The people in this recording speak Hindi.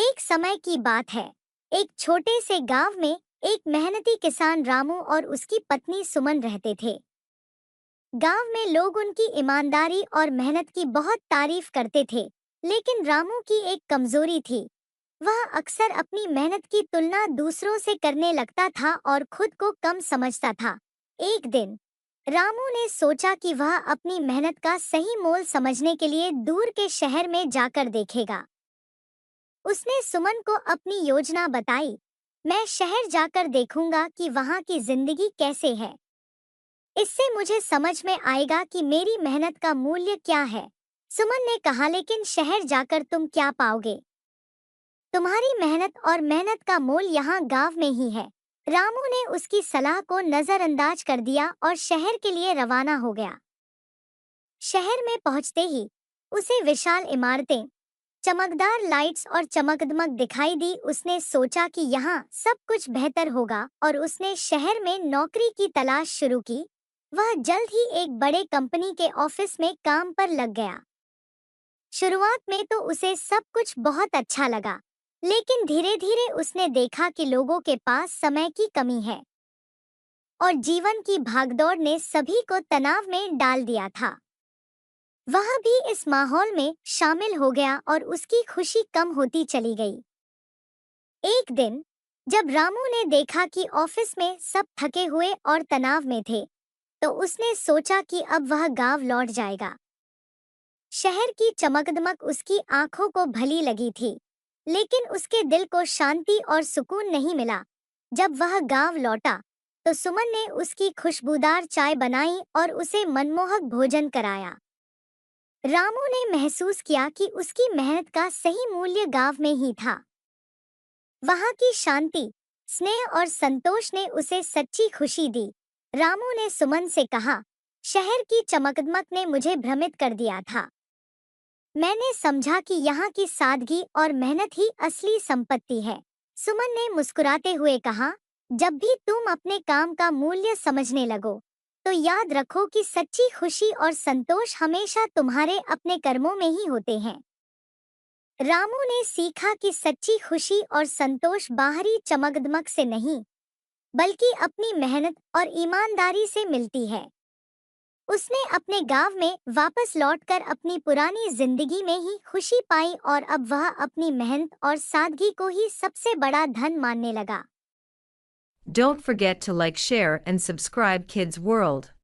एक समय की बात है। एक छोटे से गांव में एक मेहनती किसान रामू और उसकी पत्नी सुमन रहते थे। गांव में लोग उनकी ईमानदारी और मेहनत की बहुत तारीफ करते थे। लेकिन रामू की एक कमजोरी थी। वह अक्सर अपनी मेहनत की तुलना दूसरों से करने लगता था और खुद को कम समझता था। एक दिन रामू ने सोचा कि वह अपनी मेहनत का सही मोल समझने के लिए दूर के शहर में जाकर देखेगा। उसने सुमन को अपनी योजना बताई। मैं शहर जाकर देखूंगा कि वहां की जिंदगी कैसे है। इससे मुझे समझ में आएगा कि मेरी मेहनत का मूल्य क्या है। सुमन ने कहा, लेकिन शहर जाकर तुम क्या पाओगे? तुम्हारी मेहनत और मेहनत का मोल यहाँ गांव में ही है। रामू ने उसकी सलाह को नजरअंदाज कर दिया और शहर के लिए रवाना हो गया। शहर में पहुंचते ही उसे विशाल इमारतें, चमकदार लाइट्स और चमकदमक दिखाई दी। उसने सोचा कि यहाँ सब कुछ बेहतर होगा और उसने शहर में नौकरी की तलाश शुरू की। वह जल्द ही एक बड़े कंपनी के ऑफिस में काम पर लग गया। शुरुआत में तो उसे सब कुछ बहुत अच्छा लगा, लेकिन धीरे धीरे उसने देखा कि लोगों के पास समय की कमी है और जीवन की भागदौड़ ने सभी को तनाव में डाल दिया था। वह भी इस माहौल में शामिल हो गया और उसकी खुशी कम होती चली गई। एक दिन जब रामू ने देखा कि ऑफिस में सब थके हुए और तनाव में थे, तो उसने सोचा कि अब वह गांव लौट जाएगा। शहर की चमकदमक उसकी आंखों को भली लगी थी, लेकिन उसके दिल को शांति और सुकून नहीं मिला। जब वह गांव लौटा, तो सुमन ने उसकी खुशबूदार चाय बनाई और उसे मनमोहक भोजन कराया। रामू ने महसूस किया कि उसकी मेहनत का सही मूल्य गांव में ही था। वहां की शांति, स्नेह और संतोष ने उसे सच्ची खुशी दी। रामू ने सुमन से कहा, शहर की चमकदमक ने मुझे भ्रमित कर दिया था। मैंने समझा कि यहाँ की सादगी और मेहनत ही असली संपत्ति है। सुमन ने मुस्कुराते हुए कहा, जब भी तुम अपने काम का मूल्य समझने लगो, तो याद रखो कि सच्ची खुशी और संतोष हमेशा तुम्हारे अपने कर्मों में ही होते हैं। रामू ने सीखा कि सच्ची खुशी और संतोष बाहरी चमकदमक से नहीं, बल्कि अपनी मेहनत और ईमानदारी से मिलती है। उसने अपने गांव में वापस लौटकर अपनी पुरानी जिंदगी में ही खुशी पाई और अब वह अपनी मेहनत और सादगी को ही सबसे बड़ा धन मानने लगा। Don't forget to like, share, and subscribe Kids World.